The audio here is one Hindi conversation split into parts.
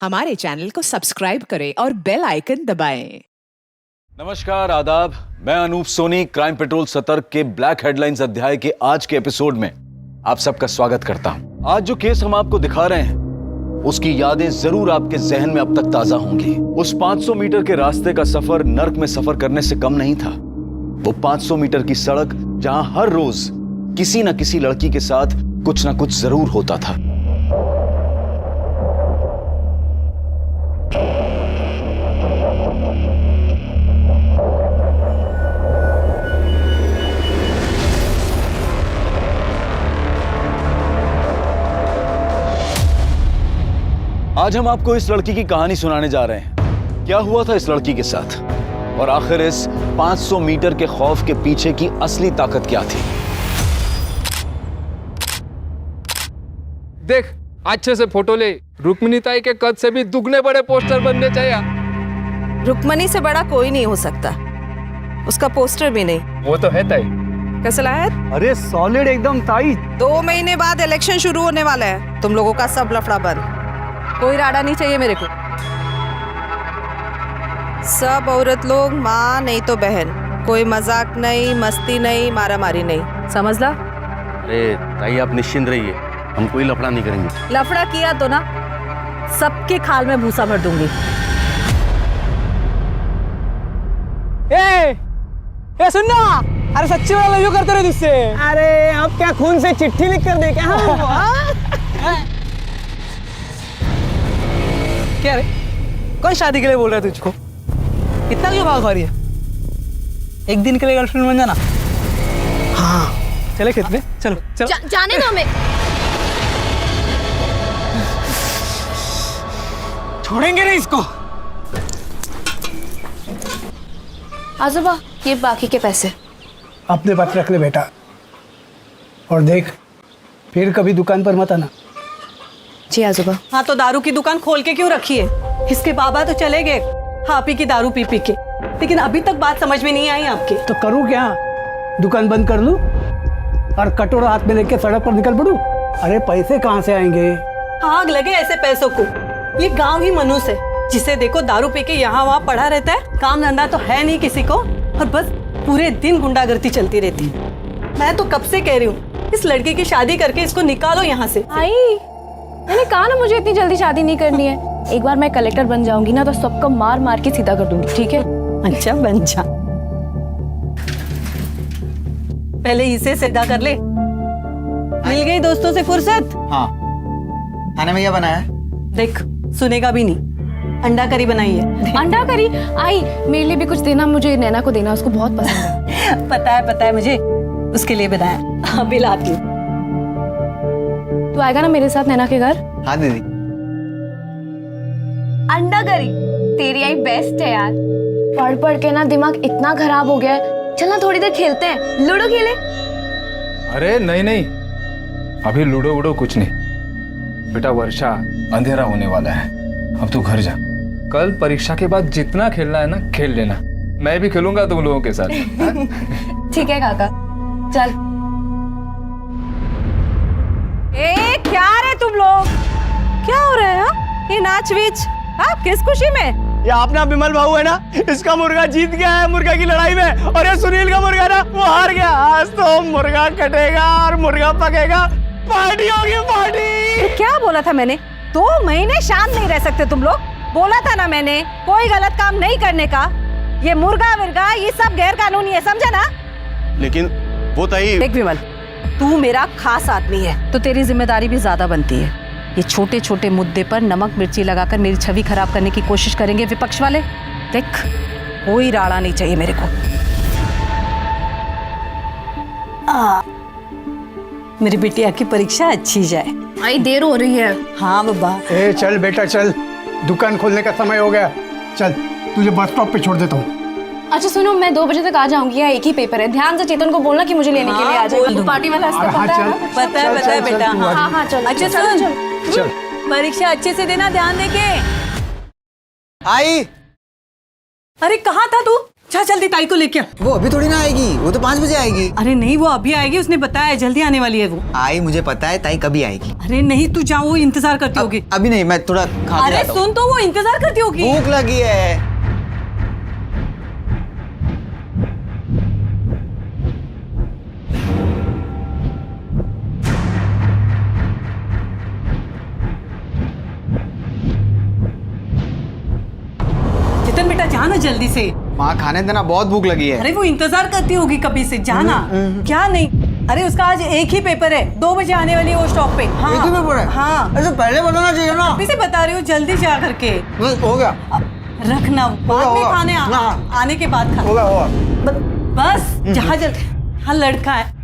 हमारे चैनल को सब्सक्राइब करें और बेल आइकन दबाएं। नमस्कार, आदाब। मैं अनूप सोनी क्राइम पेट्रोल सतर्क के ब्लैक हेडलाइंस अध्याय के आज के एपिसोड में आप सबका स्वागत करता हूं। आज जो केस हम आपको दिखा रहे हैं उसकी यादें जरूर आपके जहन में अब तक ताजा होंगी। उस 500 मीटर के रास्ते का सफर नर्क में सफर करने से कम नहीं था। वो 500 मीटर की सड़क जहां हर रोज किसी न किसी लड़की के साथ कुछ ना कुछ जरूर होता था। आज हम आपको इस लड़की की कहानी सुनाने जा रहे हैं। क्या हुआ था इस लड़की के साथ और आखिर इस 500 मीटर के खौफ के पीछे की असली ताकत क्या थी। देख, अच्छे से फोटो ले। रुक्मिणी ताई के कद से भी दुगने बड़े पोस्टर बनने चाहिए। रुक्मणी से बड़ा कोई नहीं हो सकता, उसका पोस्टर भी नहीं। वो तो है ताई। कैसा है? अरे सॉलिड एकदम ताई। 2 महीने बाद इलेक्शन शुरू होने वाला है। तुम लोगों का सब लफड़ा बंद। कोई राडा नहीं चाहिए मेरे को। सब औरत लोग माँ नहीं तो बहन। कोई मजाक नहीं, मस्ती नहीं, मारा मारी नहीं, समझ ला। अरे ताई आप निश्चिंत रहिए, हम कोई लफड़ा नहीं करेंगे। लफड़ा किया तो ना सबके खाल में भूसा भर दूंगी। ए सुनना, अरे सच्ची वाला लव यू करते रहे तुझसे। अरे अब क्या खून से चिट्ठी लिख कर दे क्या? क्या रे, कौन शादी के लिए बोल रहा है तुझको? इतना क्यों भाग रही है? एक दिन के लिए गर्लफ्रेंड बन जाना। हाँ चले खेत में, चलो चलो। जाने दो हमें। छोड़ेंगे नहीं इसको। आजोबा, ये बाकी के पैसे अपने पास रख ले बेटा, और देख फिर कभी दुकान पर मत आना। जी आजोबा। हाँ तो दारू की दुकान खोल के क्यों रखी है? इसके बाबा तो चले गए हापी की दारू पी पी के, लेकिन अभी तक बात समझ में नहीं आई आपके। तो करूँ क्या? दुकान बंद कर लूँ और कटोरा हाथ में लेके सड़क पर निकल पड़ूं? अरे पैसे कहाँ से आएंगे? आग लगे ऐसे पैसों को। ये गांव ही मनुष्य है, जिसे देखो दारू पी के यहाँ वहाँ पड़ा रहता है। काम धंधा तो है नहीं किसी को, और बस पूरे दिन गुंडागर्दी चलती रहती है। मैं तो कब से कह रही हूँ इस लड़की की शादी करके इसको निकालो यहाँ से। आई, मैंने कहा ना मुझे इतनी जल्दी शादी नहीं करनी है। एक बार मैं कलेक्टर बन जाऊंगी ना तो सबको मार मार के सीधा कर दूंगी, ठीक है? अच्छा बन जा, पहले इसे सीधा कर ले। मिल गई दोस्तों से फुर्सत? हाँ, खाने में क्या बनाया है? देख, सुनेगा भी नहीं। अंडा करी बनाई है। अंडा करी? आई, मेरे लिए भी कुछ देना, मुझे नैना को देना, उसको बहुत पसंद है। पता है मुझे, उसके लिए बनाया। अभी लाती हूँ। तू आएगा ना मेरे साथ नैना के घर? हाँ दीदी। अंडा करी तेरी आई बेस्ट है यार। पढ़ पढ़ के ना दिमाग इतना खराब हो गया है। चल ना थोड़ी देर खेलते हैं, लूडो खेले। अरे नहीं नहीं, अभी लूडो वूडो कुछ नहीं। बेटा वर्षा, अंधेरा होने वाला है, अब तू घर जा। कल परीक्षा के बाद जितना खेलना है ना खेल लेना। मैं भी खेलूंगा तुम लोगों के साथ। ठीक है काका, चल। क्या रे तुम लोग, क्या हो रहा है? ये नाच वीच किस खुशी में? ये अपना विमल भाऊ है ना, इसका मुर्गा जीत गया है मुर्गा की लड़ाई में, और ये सुनील का मुर्गा ना वो हार गया। आज तो मुर्गा कटेगा और मुर्गा पकेगा, पार्टी होगी पार्टी। क्या बोला था मैंने? 2 महीने शांत नहीं रह सकते तुम लोग? बोला था ना मैंने कोई गलत काम नहीं करने का। ये मुर्गा विर्गा ये सब गैर कानूनी है, समझा ना? लेकिन वो ताई। देख विमल, तू मेरा खास आदमी है तो तेरी जिम्मेदारी भी ज्यादा बनती है। ये छोटे छोटे मुद्दे पर नमक मिर्ची लगाकर मेरी छवि खराब करने की कोशिश करेंगे विपक्ष वाले। देख, कोई राड़ा नहीं चाहिए मेरे को। मेरी बिटिया की परीक्षा अच्छी जाए। आई, देर हो रही है। हाँ बाबा। ए चल बेटा चल, दुकान खोलने का समय हो गया। चल तुझे बस स्टॉप पे छोड़ देता हूँ। अच्छा सुनो, मैं 2 बजे तक आ जाऊंगी, या एक ही पेपर है। ध्यान से चेतन को बोलना कि मुझे लेने के लिए आ जाए। पार्टी वाला रास्ता पता है? पता है बेटा। हाँ चलो। अच्छा चल, परीक्षा अच्छे से देना, ध्यान देके। आई, अरे कहाँ था तू? जा जल्दी ताई को लेके आ। वो अभी थोड़ी ना आएगी, वो तो 5 बजे आएगी। अरे नहीं, वो अभी आएगी, उसने बताया है, जल्दी आने वाली है वो। आई मुझे पता है, ताई कभी आएगी। अरे नहीं, तू जा, वो इंतजार करती होगी। अभी नहीं, मैं थोड़ा खा के अरे आता हूँ। सुन तो, वो इंतजार करती होगी। भूख लगी है। जितन बेटा जाना जल्दी से। माँ खाने देना, बहुत भूख लगी है। अरे वो इंतजार करती होगी कभी से, जाना। क्या नहीं, अरे उसका आज एक ही पेपर है, 2 बजे आने वाली है वो स्टॉप पे। हाँ, एक ही पेपर है? हाँ, ऐसे पहले बताना चाहिए ना। अभी से बता रही हूँ, जल्दी जा करके। बस हो गया, रखना, बाद में होगा। खाने आने के बाद खा। होगा होगा। बस जहाँ जल्दी। हाँ, लड़का है।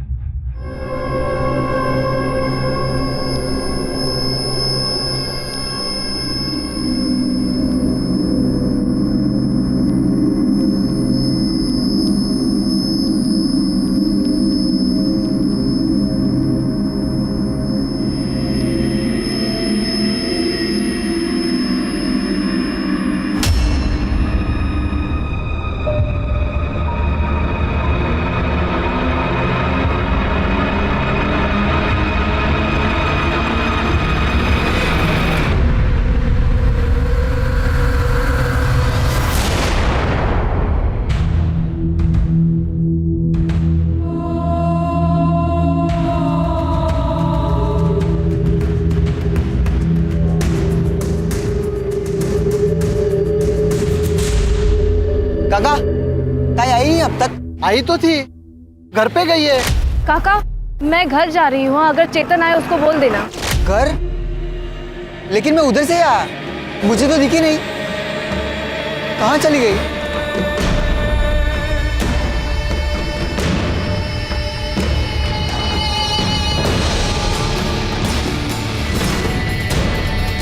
काका, ताई आई नहीं अब तक? आई तो थी, घर पे गई है। काका मैं घर जा रही हूँ, अगर चेतन आए उसको बोल देना। घर? लेकिन मैं उधर से आया, मुझे तो दिखी नहीं। कहाँ चली गई?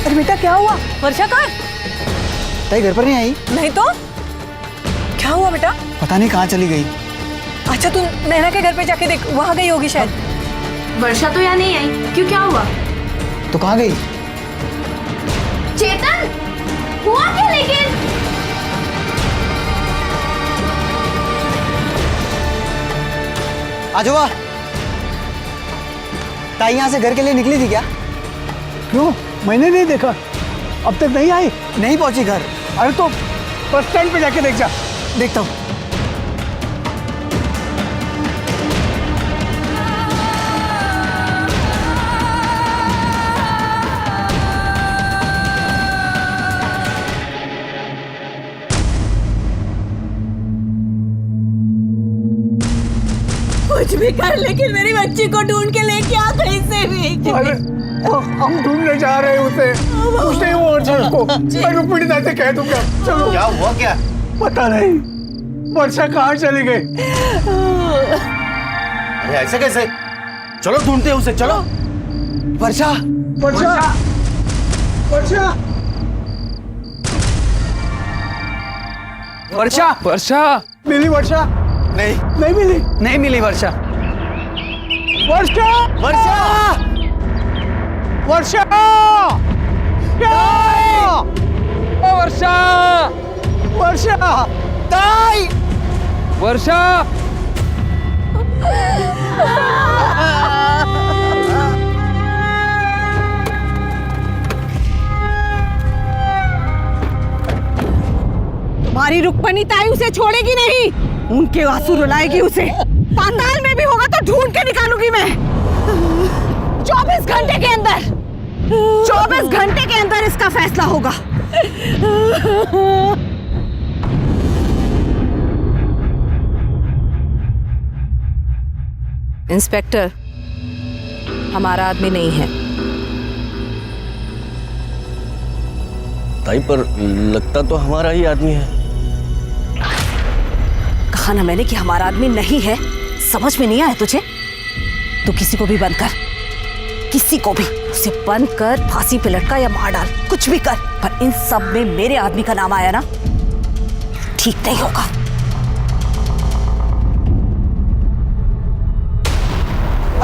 अरे बेटा क्या हुआ? वर्षा कहाँ? ताई घर पर नहीं आई? नहीं तो क्या हुआ बेटा? पता नहीं कहाँ चली गई। अच्छा तू नैना के घर पे जाके देख, वहां गई होगी शायद। वर्षा तो यहाँ नहीं आई, क्यों, क्या हुआ? तो कहाँ गई? चेतन हुआ क्या लेकिन? आज हुआ। ताई यहाँ से घर के लिए निकली थी क्या? क्यों, मैंने नहीं देखा, अब तक नहीं आई। नहीं पहुंची घर। अरे तो बस स्टैंड पे जाके देख जा। देखता हूँ। कुछ भी कर, लेकिन मेरी बच्ची को ढूंढ के लेके आ कहीं से भी। अरे हम ढूंढने जा रहे हैं उसे, कुछ नहीं हुआ वर्षा को। मैं रुक्मिणी दा से कह दूंगा। चलो। क्या हुआ क्या? पता नहीं वर्षा कहाँ चली गई। अरे ऐसे कैसे? चलो ढूंढते हैं उसे, चलो। वर्षा, वर्षा, वर्षा, वर्षा, वर्षा मिली वर्षा? नहीं, नहीं मिली। नहीं मिली वर्षा। वर्षा, वर्षा! वर्षा, ओ वर्षा, वर्षा, ताई! वर्षा, तुम्हारी रुक्मणी ताई उसे छोड़ेगी नहीं, उनके आंसू रुलाएगी उसे। पाताल में भी होगा तो ढूंढ के निकालूंगी मैं। 24 घंटे के अंदर, 24 घंटे के अंदर इसका फैसला होगा। इंस्पेक्टर, हमारा आदमी नहीं है। ताई पर लगता तो हमारा ही आदमी है। कहा ना मैंने कि हमारा आदमी नहीं है। समझ में नहीं आया तुझे? तो किसी को भी बंद कर, किसी को भी उसे बंद कर, फांसी पे लटका या मार डाल, कुछ भी कर, पर इन सब में मेरे आदमी का नाम आया ना, ठीक नहीं होगा।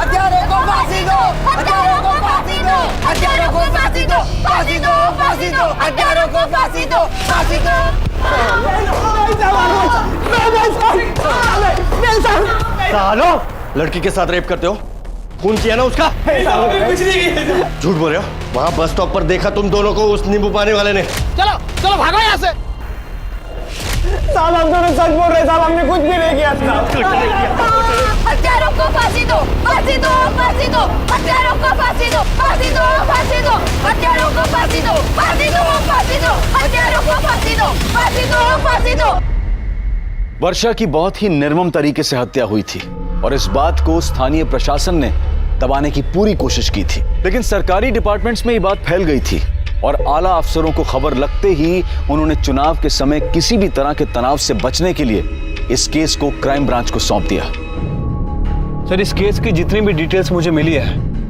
हत्यारे को फांसी दो! हत्यारे को फांसी दो! हत्यारे को फांसी दो! फांसी दो! फांसी दो! हत्यारों को फांसी दो! फांसी दो! सालो, लड़की के साथ रेप करते हो? खून किया ना उसका? कुछ नहीं किया। झूठ बोल रहे हो? वहां बस स्टॉप पर देखा तुम दोनों को उस नींबू पानी वाले ने। चलो चलो भागो यहाँ से। साहब हम दोनों सच बोल रहे, साहब हमने कुछ भी नहीं किया। हत्यारों को फांसी दो, फांसी दो, फांसी दो, हत्यारों को फांसी दो, फांसी दो, फांसी दो, हत्यारों को फांसी दो, फांसी दो, फांसी दो, हत्यारों को फांसी दो, फांसी दो, फांसी दो। वर्षा की बहुत ही निर्मम तरीके से हत्या हुई थी और इस बात को स्थानीय प्रशासन ने दबाने की पूरी कोशिश की थी, लेकिन सरकारी डिपार्टमेंट्स में ये बात फैल गई थी और आला अफसरों को खबर लगते ही उन्होंने चुनाव के समय किसी भी तरह के तनाव से बचने के लिए इस केस को क्राइम ब्रांच को सौंप दिया। सर, इस केस की जितनी भी डिटेल्स मुझे मिली है,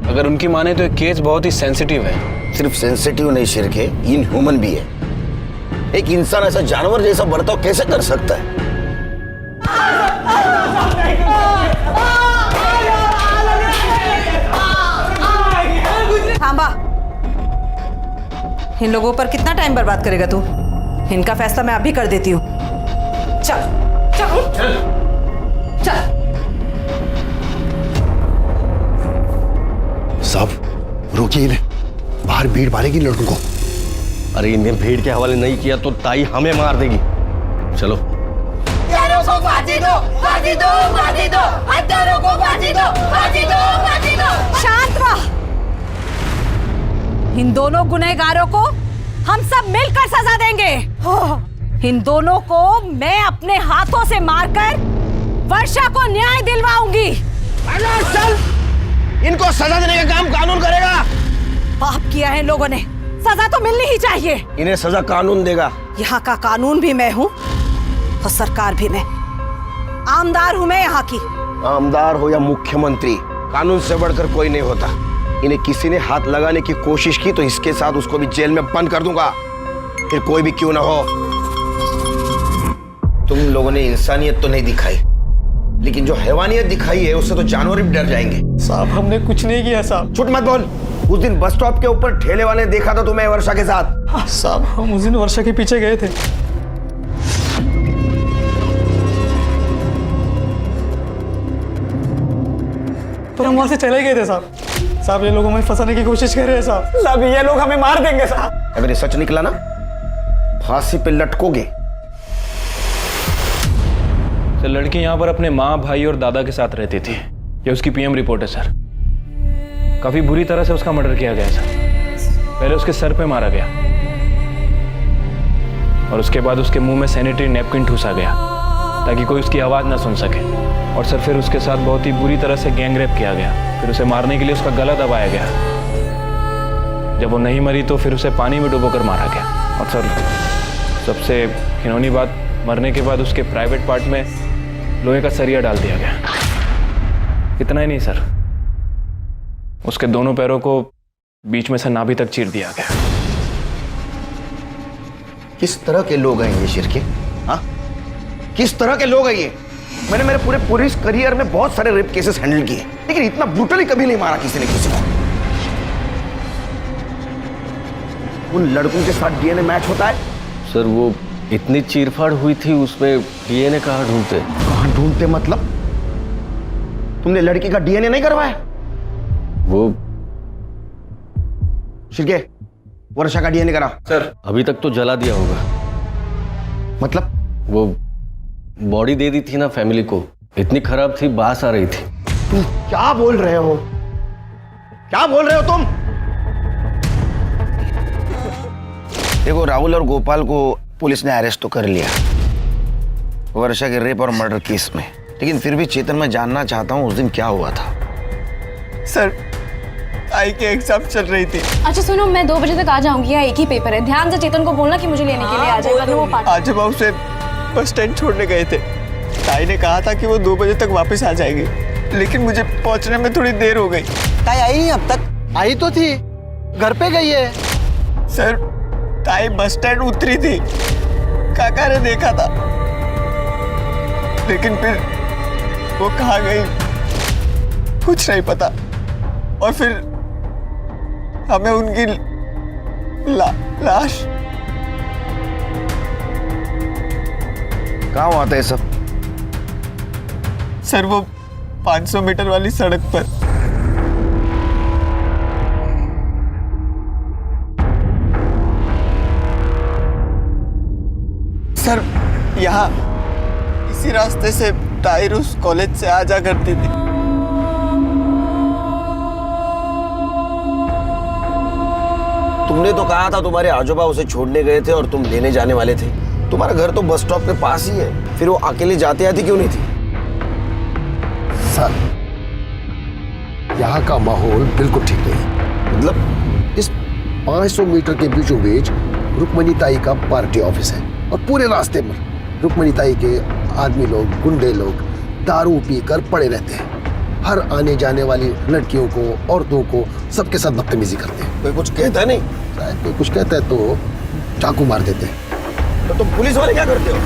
अगर उनकी माने तो ये केस बहुत ही सेंसिटिव है। सिर्फ सेंसिटिव नहीं शिरके, इनह्यूमन भी है। एक इंसान ऐसा जानवर जैसा बर्ताव कैसे कर सकता है? थांबा। इन लोगों पर कितना टाइम बर्बाद करेगा तू? इनका फैसला मैं अभी कर देती हूँ। चल चल चल। साहब रोकिए इन्हें, बाहर भीड़ मारेगी लड़कों को। अरे इन्हें भीड़ के हवाले नहीं किया तो ताई हमें मार देगी। चलो। हत्यारों को फांसी दो, फांसी दो, फांसी दो, हत्यारों को फांसी दो, फांसी दो, फांसी दो। शांत रह। इन दोनों गुनहगारों को हम सब मिलकर सजा देंगे। इन दोनों को मैं अपने हाथों से मारकर वर्षा को न्याय दिलवाऊंगी। चल, इनको सजा देने का काम कानून करेगा। पाप किया है इन लोगों ने, सजा तो मिलनी ही चाहिए। इन्हें सजा कानून देगा। यहाँ का कानून भी मैं हूँ और सरकार भी मैं। आमदार हूँ मैं यहाँ की। आमदार हो या मुख्यमंत्री, कानून से बढ़कर कोई नहीं होता। इन्हें किसी ने हाथ लगाने की कोशिश की तो इसके साथ उसको भी जेल में बंद कर दूंगा, फिर कोई भी क्यों ना हो। तुम लोगों ने इंसानियत तो नहीं दिखाई, लेकिन जो हैवानियत दिखाई है उससे तो जानवर भी डर जाएंगे। साहब हमने कुछ नहीं किया साहब। झूठ मत बोल। उस दिन बस स्टॉप के ऊपर ठेले वाले ने देखा था तुम्हें वर्षा के साथ। साहब हम उस दिन वर्षा के पीछे गए थे। पर हम वहां से चले गए थे साहब। साहब ये लोग हमें फंसाने की कोशिश कर रहे हैं साहब। साहब ये लोग हमें मार देंगे साहब। अगर ये सच निकला ना, फांसी पे लटकोगे। सर, लड़की यहाँ पर अपने माँ, भाई और दादा के साथ रहती थी। ये उसकी पीएम रिपोर्ट है सर। काफी बुरी तरह से उसका मर्डर किया गया सर। पहले उसके सर पे मारा गया और उसके बाद उसके मुंह में सैनिटरी नैपकिन ठूसा गया ताकि कोई उसकी आवाज ना सुन सके। और सर फिर उसके साथ बहुत ही बुरी तरह से गैंग रेप किया गया। फिर उसे मारने के लिए उसका गला दबाया गया। जब वो नहीं मरी तो फिर उसे पानी में डुबोकर मारा गया। और सर सबसे घिनौनी बात, मरने के बाद उसके प्राइवेट पार्ट में लोहे का सरिया डाल दिया गया। इतना ही नहीं सर, उसके दोनों पैरों को बीच में से नाभि तक चीर दिया गया। किस तरह के लोग हैं ये शिरके? हाँ, किस तरह के लोग हैं ये? मैंने मेरे पूरे पुलिस करियर में बहुत सारे रेप केसेस हैंडल किए, लेकिन इतना ब्रूटली कभी नहीं मारा किसी ने किसी को। उन लड़कों के साथ डीएनए मैच होता है? सर वो इतनी चीरफाड़ हुई थी, उसमें डीएनए कहाँ ढूंढते? कहाँ ढूंढते मतलब? तुमने लड़की का डीएनए नहीं करवाया? वो शिरके, वर्षा का डीएनए करा। सर अभी तक तो जला दिया होगा। मतलब? वो बॉडी दे दी थी ना फैमिली को, इतनी खराब थी, बास आ रही थी। तुम क्या बोल रहे हो? क्या बोल रहे हो तुम? देखो, राहुल और गोपाल को पुलिस ने अरेस्ट तो कर लिया वर्षा के रेप और मर्डर केस में, लेकिन फिर भी चेतन, मैं जानना चाहता हूँ उस दिन क्या हुआ था। सर आई के एग्जाम चल रही थी। अच्छा सुनो, मैं 2 बजे तक आ जाऊंगी। यहाँ एक ही पेपर है। ध्यान से चेतन को बोलना कि मुझे लेने के लिए आ जाएगा। वो आज हम उसे बस स्टैंड छोड़ने गए थे। ताई ने कहा था कि वो 2 बजे तक वापस आ जाएगी, लेकिन मुझे पहुंचने में थोड़ी देर हो गई। ताई आई नहीं अब तक? आई तो थी, घर पे गई है। सर ताई बस स्टैंड उतरी थी, काका ने देखा था, लेकिन फिर वो कहाँ गई कुछ नहीं पता। और फिर हमें उनकी लाश कहाँ हुआ था ये सब? सर वो 500 मीटर वाली सड़क पर। सर यहाँ इसी रास्ते से ताहिर उस कॉलेज से आ जा करती थी। तुमने तो कहा था तुम्हारे आजोबा उसे छोड़ने गए थे और तुम लेने जाने वाले थे। तुम्हारा घर तो बस स्टॉप के पास ही है, फिर वो अकेले जाते आती क्यों नहीं थी? सर, यहाँ का माहौल बिल्कुल ठीक नहीं। मतलब इस 500 मीटर के बीचों बीच रुक्मणी ताई का पार्टी ऑफिस है और पूरे रास्ते में रुक्मणी ताई के आदमी लोग, गुंडे लोग दारू पीकर पड़े रहते हैं। हर आने जाने वाली लड़कियों को, औरतों को, सबके साथ बदतमीजी करते हैं। कोई कुछ कहता नहीं? शायद कोई कुछ कहता है तो चाकू मार देते हैं। तो तुम पुलिस वाले क्या करते हो?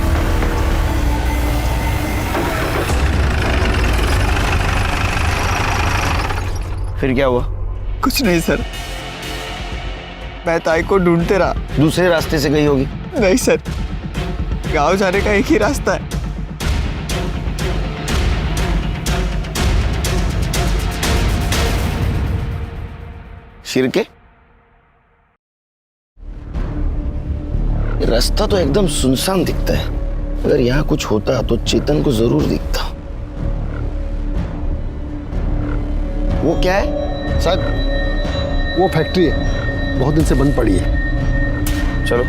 फिर क्या हुआ? कुछ नहीं सर, मैं ताई को ढूंढते रहा। दूसरे रास्ते से गई होगी। नहीं सर, गांव जाने का एक ही रास्ता है। शिरके, ये रास्ता तो एकदम सुनसान दिखता है। अगर यहाँ कुछ होता तो चेतन को जरूर दिखता। वो क्या है? सर, वो फैक्ट्री है, बहुत दिन से बंद पड़ी है। चलो।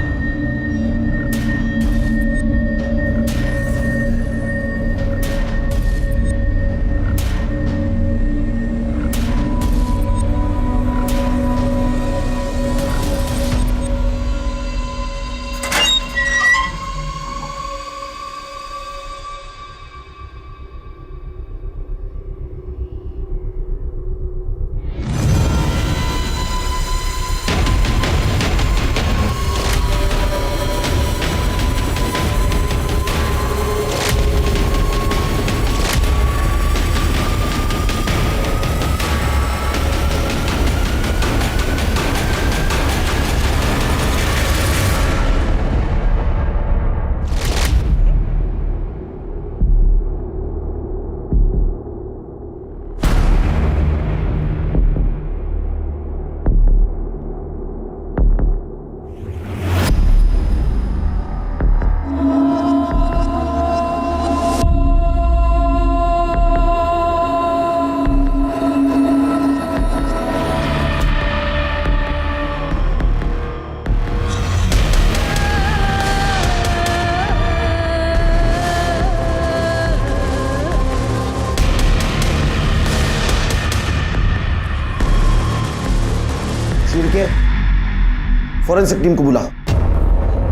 फॉरेंसिक टीम को बुला,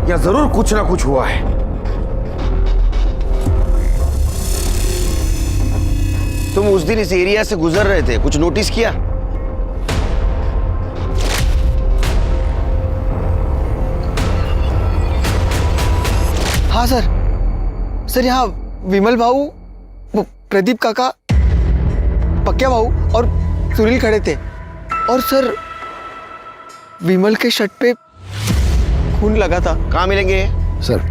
या जरूर कुछ ना कुछ हुआ है। तुम उस दिन इस एरिया से गुजर रहे थे, कुछ नोटिस किया? हाँ सर, सर यहाँ विमल भाऊ, वो प्रदीप काका, पक्या भाऊ और सुनील खड़े थे। और सर विमल के शर्ट पे खून लगा था। कहाँ मिलेंगे? सर,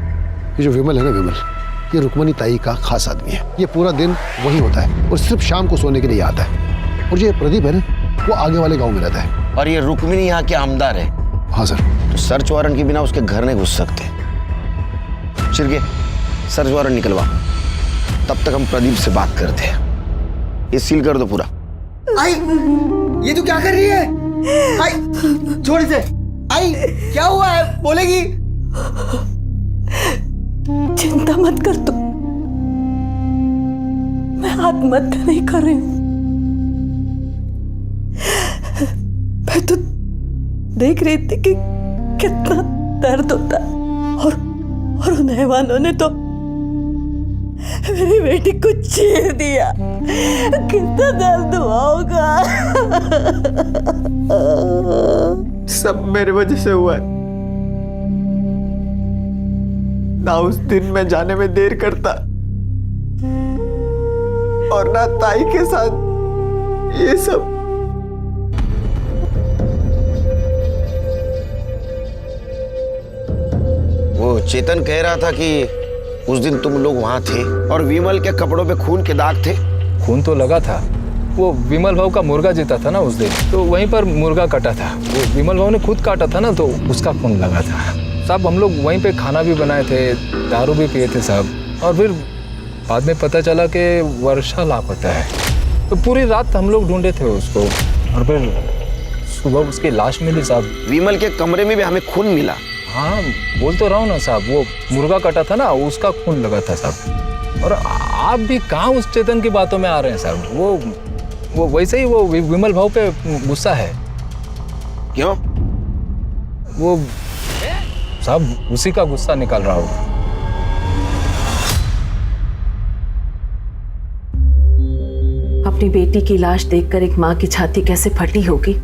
ये जो विमल है ना, विमल, ये रुक्मणी ताई का खास आदमी है। ये पूरा दिन वही होता है और सिर्फ शाम को सोने के लिए आता है। और ये प्रदीप है ना, वो आगे वाले गांव में रहता है। और ये रुक्मिणी यहाँ के आमदार है? हाँ सर। तो सर्च वारंट के बिना उसके घर नहीं घुस सकते। शिरके, सर्च वारंट निकलवा, तब तक हम प्रदीप से बात करते हैं। ये सील कर दो पूरा। आई, ये तू क्या कर रही है? आई, छोड़ इसे। आई, क्या हुआ है? बोलेगी? चिंता मत कर तू, मैं आत्महत्या नहीं कर रही हूं। मैं तो देख रही थी कि कितना दर्द होता और उन हैवानों ने तो मेरी बेटी को चीर दिया। कितना दर्द हुआ होगा। सब मेरे वजह से हुआ है। ना उस दिन मैं जाने में देर करता और ना ताई के साथ ये सब। वो चेतन कह रहा था कि उस दिन तुम लोग वहां थे और विमल के कपड़ों पे खून के दाग थे। खून तो लगा था, वो विमल भाव का मुर्गा जीता था ना उस दिन, तो वहीं पर मुर्गा कटा था। वो विमल भाव ने खुद काटा था ना, तो उसका खून लगा था साहब। हम लोग वहीं पे खाना भी बनाए थे, दारू भी पिए थे साहब। और फिर बाद में पता चला कि वर्षा लापता है, तो पूरी रात हम लोग ढूंढे थे उसको, और फिर सुबह उसकी लाश मिली साहब। विमल के कमरे में भी हमें खून मिला। हाँ बोल तो रहा हूँ ना साहब, वो मुर्गा कटा था ना, उसका खून लगा था साहब। और आप भी कहाँ उस चेतन की बातों में आ रहे हैं साहब। वो वैसे ही वो विमल भाव पे गुस्सा है। क्यों? वो साहब उसी का गुस्सा निकाल रहा हो। अपनी बेटी की लाश देखकर एक माँ की छाती कैसे फटी होगी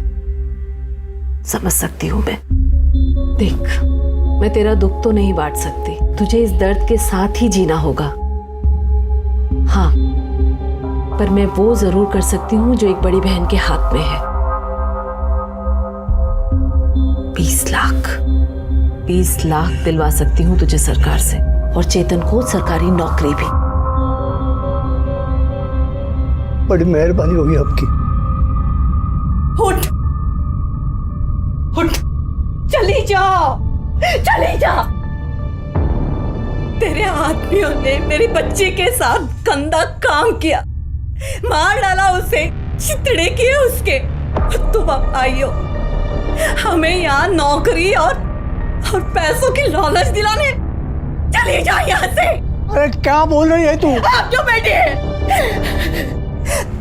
समझ सकती हूँ मैं। देख, मैं तेरा दुख तो नहीं बांट सकती, तुझे इस दर्द के साथ ही जीना होगा। हाँ, पर मैं वो जरूर कर सकती हूँ जो एक बड़ी बहन के हाथ में है। 20 लाख दिलवा सकती हूँ तुझे सरकार से, और चेतन को सरकारी नौकरी भी। बड़ी मेहरबानी होगी आपकी। उठ उठ, चली जा, चली जा। तेरे आदमियों ने मेरी बच्ची के साथ गंदा काम किया, मार डाला उसे, चितड़े किए उसके। तुम अब आई हो हमें यहाँ नौकरी और पैसों की लालच दिलाने। चली जा यहाँ से। अरे क्या बोल रही है तू? आप क्यों बैठे हैं?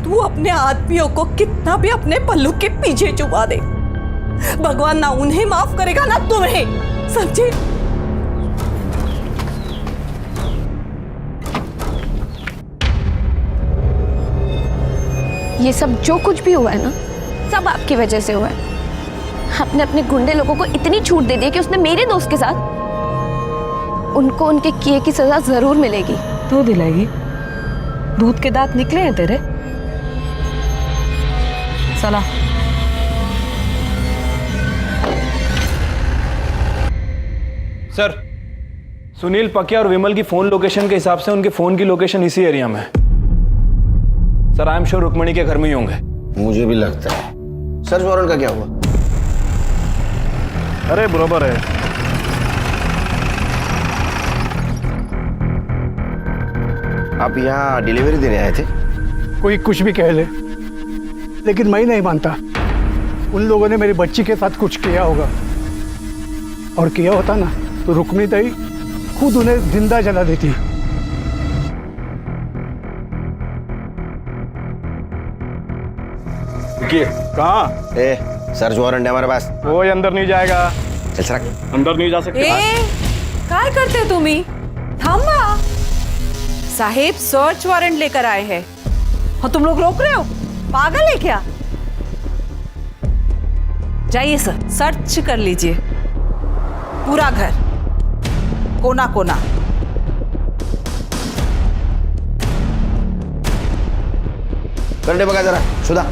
तू अपने आदमियों को कितना भी अपने पल्लू के पीछे छुपा दे, भगवान ना उन्हें माफ करेगा ना तुम्हें, समझे? ये सब जो कुछ भी हुआ है ना, सब आपकी वजह से हुआ है। आपने अपने गुंडे लोगों को इतनी छूट दे दी कि उसने मेरे दोस्त के साथ, उनको उनके किए की सजा जरूर मिलेगी। तो दिलाएगी? दूध के दांत निकले हैं तेरे। चला। सर, सुनील पकिया और विमल की फोन लोकेशन के हिसाब से उनके फोन की लोकेशन इसी एरिया में है। Sir, I am sure Rukmini के घर में ही होंगे। मुझे भी लगता है। सर्च वारंट का क्या हुआ? अरे बराबर है। आप यहाँ डिलीवरी देने आए थे? कोई कुछ भी कह ले, लेकिन मैं नहीं मानता उन लोगों ने मेरी बच्ची के साथ कुछ किया होगा। और किया होता ना तो रुक्मिणी ताई खुद उन्हें जिंदा जला देती। कहाँ? सर्च वारंट है हमारे पास। वो अंदर नहीं जाएगा। चल सरक। अंदर नहीं जा सकते। काय करते तुम्ही? थांबा साहेब, सर्च वारंट लेकर आए हैं और तुम लोग रोक रहे हो? पागल है क्या? जाइए सर, सर्च कर लीजिए पूरा घर, कोना कोना। करने बगा जरा सुधा।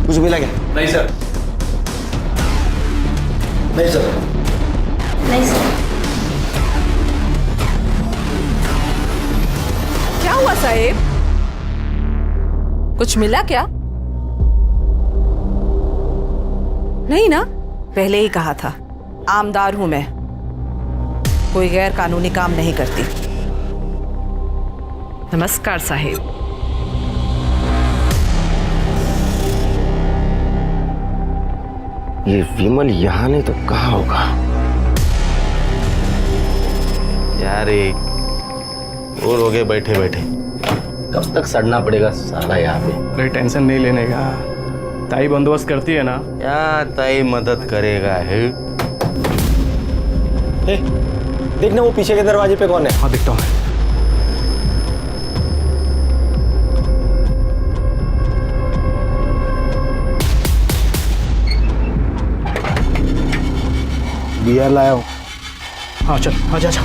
कुछ मिला क्या? नहीं सर। नहीं सर। नहीं सर। क्या हुआ साहेब? कुछ मिला क्या? नहीं ना, पहले ही कहा था, आमदार हूं मैं, कोई गैर कानूनी काम नहीं करती। नमस्कार साहेब। ये विमल यहाँ नहीं तो कहाँ होगा? यार और हो गए बैठे बैठे, कब तक सड़ना पड़ेगा साला यहाँ पे। कोई टेंशन नहीं लेने का, ताई बंदोबस्त करती है ना। क्या ताई मदद करेगा है? देखना वो पीछे के दरवाजे पे कौन है। हाँ दिखता हूँ। बियर लाया हूँ। हाँ चल, आजा जा।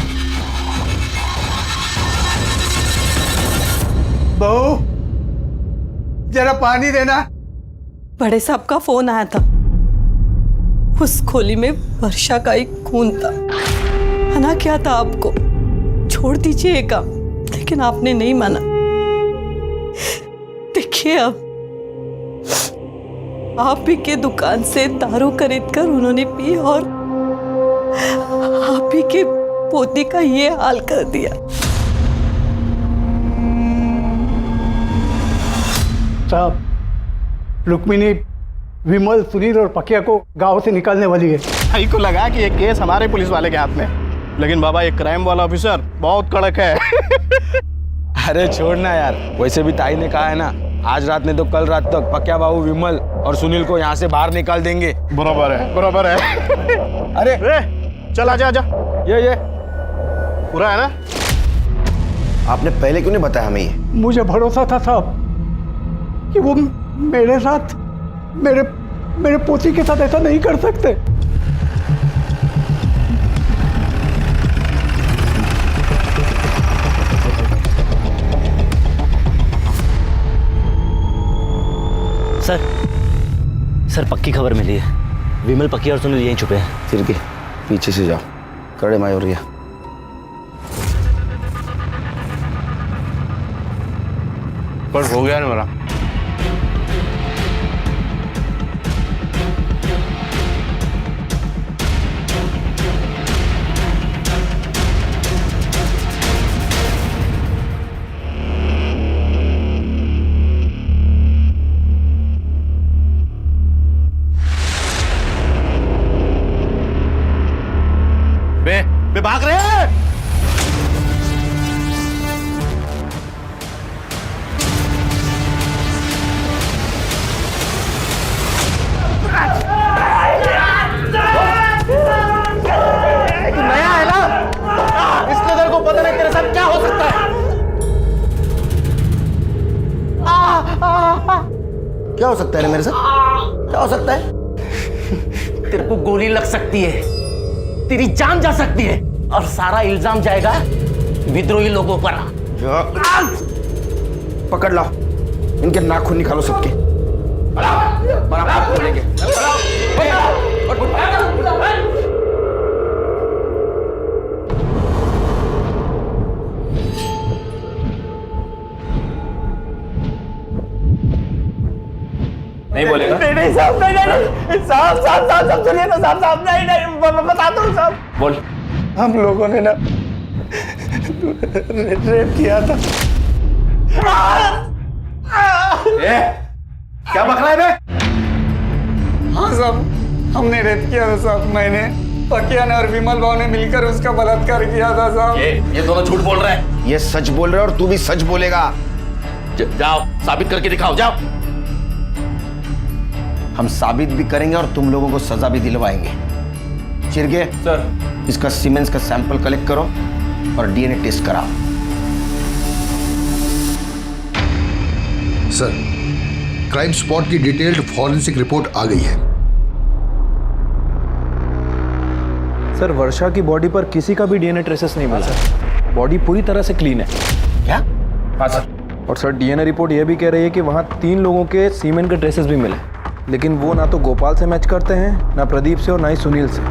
बहू जरा पानी देना। बड़े साहब का फोन आया था। उस खोली में वर्षा का एक खून था। मना किया था आपको, छोड़ दीजिए ये काम, लेकिन आपने नहीं माना। देखिए अब आप ही के दुकान से दारू खरीद कर उन्होंने पी और आप ही के पोती का ये हाल कर दिया। साहब, रुक्मिणी विमल, सुनील और पकिया को गांव से निकालने वाली है। भाई को लगा कि ये केस हमारे पुलिस वाले के हाथ में, लेकिन बाबा ये क्राइम वाला ऑफिसर बहुत कड़क है। अरे छोड़ना यार, वैसे भी ताई ने कहा है ना, आज रात नहीं तो कल रात तक पक्या बाबू विमल और सुनील को यहाँ से बाहर निकाल देंगे। बराबर है, बराबर है। अरे चल आजा आजा, ये पूरा है ना? आपने पहले क्यों नहीं बताया हमें ये? मुझे भरोसा था साहब कि वो मेरे साथ, मेरे पोती के साथ ऐसा नहीं कर सकते। सर पक्की खबर मिली है, विमल, पक्की और सुनील यहीं छुपे हैं। फिर के पीछे से जाओ, कड़े मायूरिया। पर हो गया ना मेरा। बे भाग रहे हैं। नया है ना, इसलिए तेरे को पता नहीं तेरे साथ क्या हो सकता है। क्या हो सकता है मेरे साथ? क्या हो सकता है? तेरे को गोली लग सकती है, तेरी जान जा सकती है, और सारा इल्जाम जाएगा विद्रोही लोगों पर। पकड़ लाओ, इनके नाखून निकालो सबके। बराबर बोलेंगे। नहीं बोलेगा? नहीं साहब, नहीं साहब सुनिए ना साहब, नहीं बता दो साहब। बोल। हम लोगों ने ना रेप किया था। क्या बक रहा है बे? हाँ साहब, हमने रेप किया था साहब। मैंने, पकिया ने और विमल भाव ने मिलकर उसका बलात्कार किया था साहब। ये दोनों झूठ बोल रहे हैं। ये सच बोल रहे और तू भी सच बोलेगा। जाओ साबित करके दिखाओ, जाओ। हम साबित भी करेंगे और तुम लोगों को सजा भी दिलवाएंगे। चिरगे सर, इसका सीमेंस का सैंपल कलेक्ट करो और डीएनए टेस्ट कराओ। सर, क्राइम स्पॉट की डिटेल्ड फॉरेंसिक रिपोर्ट आ गई है। सर वर्षा की बॉडी पर किसी का भी डीएनए ट्रेसेस नहीं मिला। बॉडी पूरी तरह से क्लीन है। क्या? हाँ सर। और सर डीएनए रिपोर्ट यह भी कह रही है कि वहाँ 3 लोगों के सीमेन के ट्रेसेस भी मिले, लेकिन वो ना तो गोपाल से मैच करते हैं, ना प्रदीप से और ना ही सुनील से।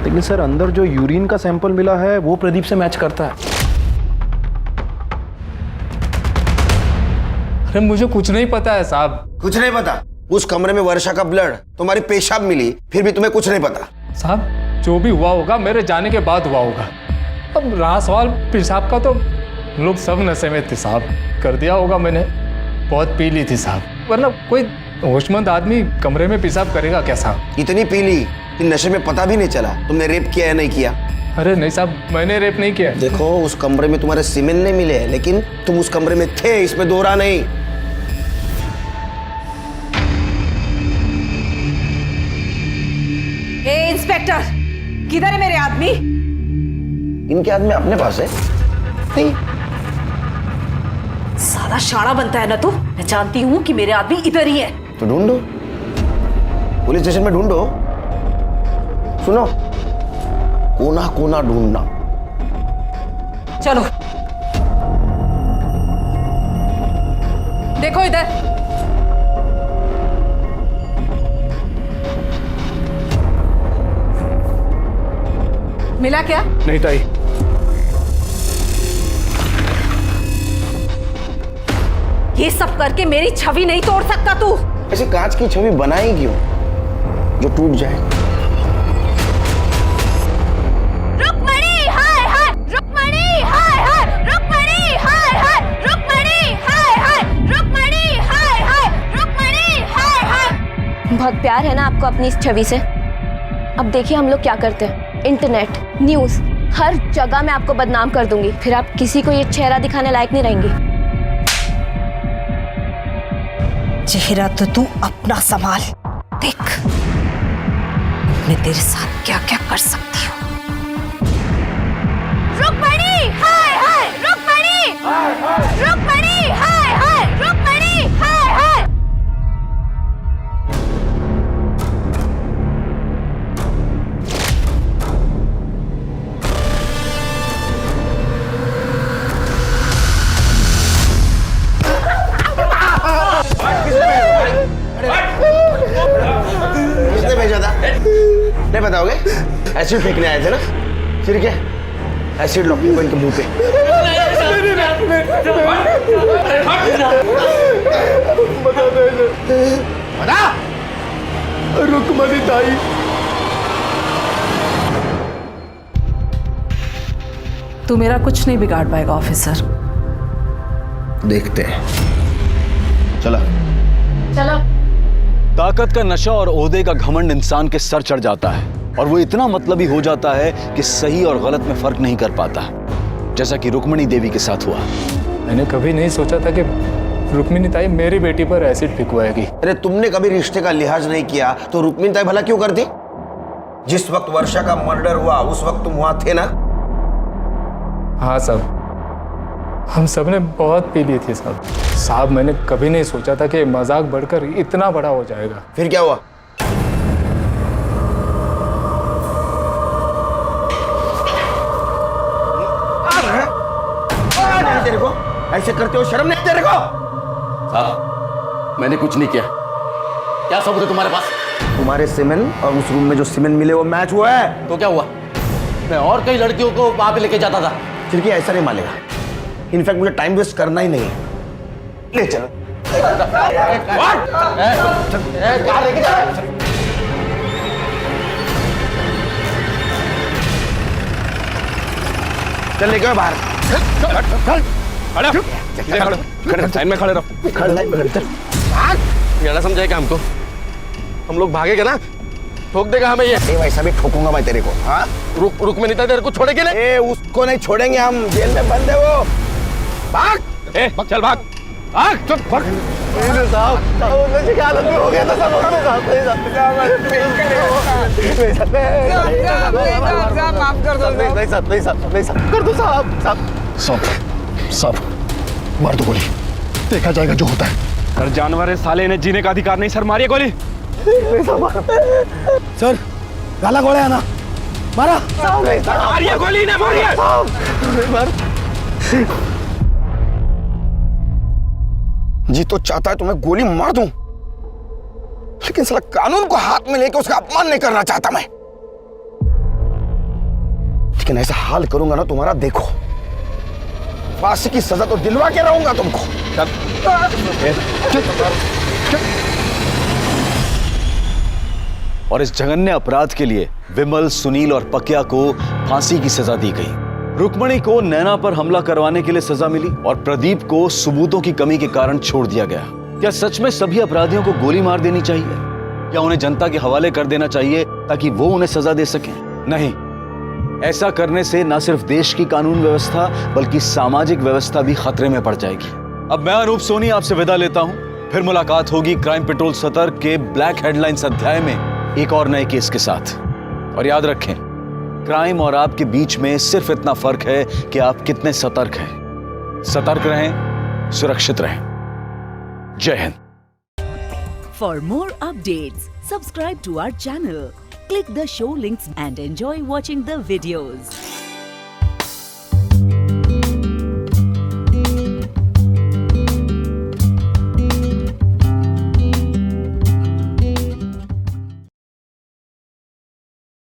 लेकिन सर अंदर जो यूरिन का सैंपल मिला है वो प्रदीप से मैच करता है। अरे मुझे कुछ नहीं पता है साहब। कुछ नहीं पता? उस कमरे में वर्षा का ब्लड, तुम्हारी पेशाब मिली, फिर भी तुम्हें कुछ नहीं पता? साहब जो भी हुआ होगा मेरे जाने के बाद हुआ होगा। अब रहा सवाल पेशाब का, तो लोग सब नशे में थे साहब, कर दिया होगा मैंने। बहुत पी ली थी साहब, वरना कोई होशमंद आदमी कमरे में पेशाब करेगा क्या साहब? इतनी पी ली कि नशे में पता भी नहीं चला तुमने रेप किया या नहीं किया? अरे नहीं साहब, मैंने रेप नहीं किया। देखो उस कमरे में तुम्हारे सीमेंट नहीं मिले, लेकिन तुम उस कमरे में थे, इसमें दो राह नहीं। ए इंस्पेक्टर, किधर है मेरे आदमी? इनके आदमी अपने पास है। नहीं, साला शाना बनता है ना तू। मैं जानती हूँ कि मेरे आदमी इधर ही है। तो ढूंढो, पुलिस स्टेशन में ढूंढो। सुनो, कोना कोना ढूंढना। चलो देखो इधर। मिला क्या? नहीं ताई। ये सब करके मेरी छवि नहीं तोड़ सकता तू। ऐसे कांच की छवि बनाई क्यों जो टूट जाए? रुक्मणी हाय हाय, रुक्मणी हाय हाय, रुक्मणी हाय हाय, रुक्मणी हाय हाय, रुक्मणी हाय हाय, रुक्मणी हाय हाय। बहुत प्यार है ना आपको अपनी इस छवि से। अब देखिए हम लोग क्या करते हैं, इंटरनेट, न्यूज, हर जगह मैं आपको बदनाम कर दूंगी, फिर आप किसी को ये चेहरा दिखाने लायक नहीं रहेंगी। चेहरा तो तू अपना संभाल, देख मैं तेरे साथ क्या क्या कर सकती हूँ। रुक्मणी हाय हाय, रुक्मणी रुक्मणी हाय हाय, रुक्मणी हाय हाय। किसने भेजा था? नहीं बताओगे? एसिड फेंकने आए थे ना? फिर क्या? एसिड लो इनके मुंह पे। बता। रुक्मणी ताई। तू मेरा कुछ नहीं बिगाड़ पाएगा ऑफिसर। देखते हैं। चला। चलो। ताकत का नशा और ओहदे का घमंड इंसान के सर चढ़ जाता है और वो इतना मतलबी हो जाता है कि सही और गलत में फर्क नहीं कर पाता, जैसा कि रुक्मणी देवी के साथ हुआ। मैंने कभी नहीं सोचा था कि रुक्मिणी ताई मेरी बेटी पर एसिड फेंकवाएगी। अरे तुमने कभी रिश्ते का लिहाज नहीं किया तो रुक्मिणी ताई भला क्यों करती? जिस वक्त वर्षा का मर्डर हुआ उस वक्त तुम वहां थे ना? हाँ साहब, हम सब ने बहुत पी ली थी साहब। साहब मैंने कभी नहीं सोचा था कि मजाक बढ़कर इतना बड़ा हो जाएगा। फिर क्या हुआ? तेरे को ऐसे करते हो शर्म नहीं तेरे को? साहब मैंने कुछ नहीं किया। क्या सबूत है तुम्हारे पास? तुम्हारे सीमेंट और उस रूम में जो सीमेंट मिले वो मैच हुआ है। तो क्या हुआ? मैं और कई लड़कियों को वहां पे लेके जाता था। फिर क्या ऐसा नहीं मानेगा? इनफैक्ट मुझे टाइम वेस्ट करना ही नहीं है। ले चल। चल लेके बाहर। लाइन में खड़े रहो। ये ना समझाएगा हमको? हम लोग भागेंगे ना, ठोक देगा हमें ये। वैसा भी ठोकूंगा मैं तेरे को। हाँ रुक्मिणी ताई तेरे को छोड़ेंगे ना? उसको नहीं छोड़ेंगे हम, जेल में बंद है वो। भाग। चल भाग भाग। चल भाग। हालत में हो गया था सब। माफ कर दो। नहीं कर दो साहब मार दो गोली, देखा जाएगा जो होता है। सर जानवर है साले, इन्हें जीने का अधिकार नहीं। सर मारिए गोली। सर गाला गोला है ना, मारा। मारिए गोली ना, मारिए। जी तो चाहता है तो मैं गोली मार दूं, लेकिन साला कानून को हाथ में लेकर उसका अपमान नहीं करना चाहता मैं। लेकिन ऐसा हाल करूंगा ना तुम्हारा, देखो फांसी की सजा तो दिलवा के रहूंगा तुमको। और इस जघन्य अपराध के लिए विमल, सुनील और पकिया को फांसी की सजा दी गई। रुक्मणी को नैना पर हमला करवाने के लिए सजा मिली और प्रदीप को सबूतों की कमी के कारण छोड़ दिया गया। क्या सच में सभी अपराधियों को गोली मार देनी चाहिए? क्या उन्हें जनता के हवाले कर देना चाहिए ताकि वो उन्हें सजा दे सके? नहीं, ऐसा करने से न सिर्फ देश की कानून व्यवस्था बल्कि सामाजिक व्यवस्था भी खतरे में पड़ जाएगी। अब मैं अनूप सोनी आपसे विदा लेता हूं। फिर मुलाकात होगी क्राइम पेट्रोल सतर्क के ब्लैक हेडलाइंस अध्याय में एक और नए केस के साथ। और याद रखें, क्राइम और आपके बीच में सिर्फ इतना फर्क है कि आप कितने सतर्क हैं। सतर्क रहें, सुरक्षित रहें। जय Hind. For more updates, subscribe to our channel, click the show links and enjoy watching the videos.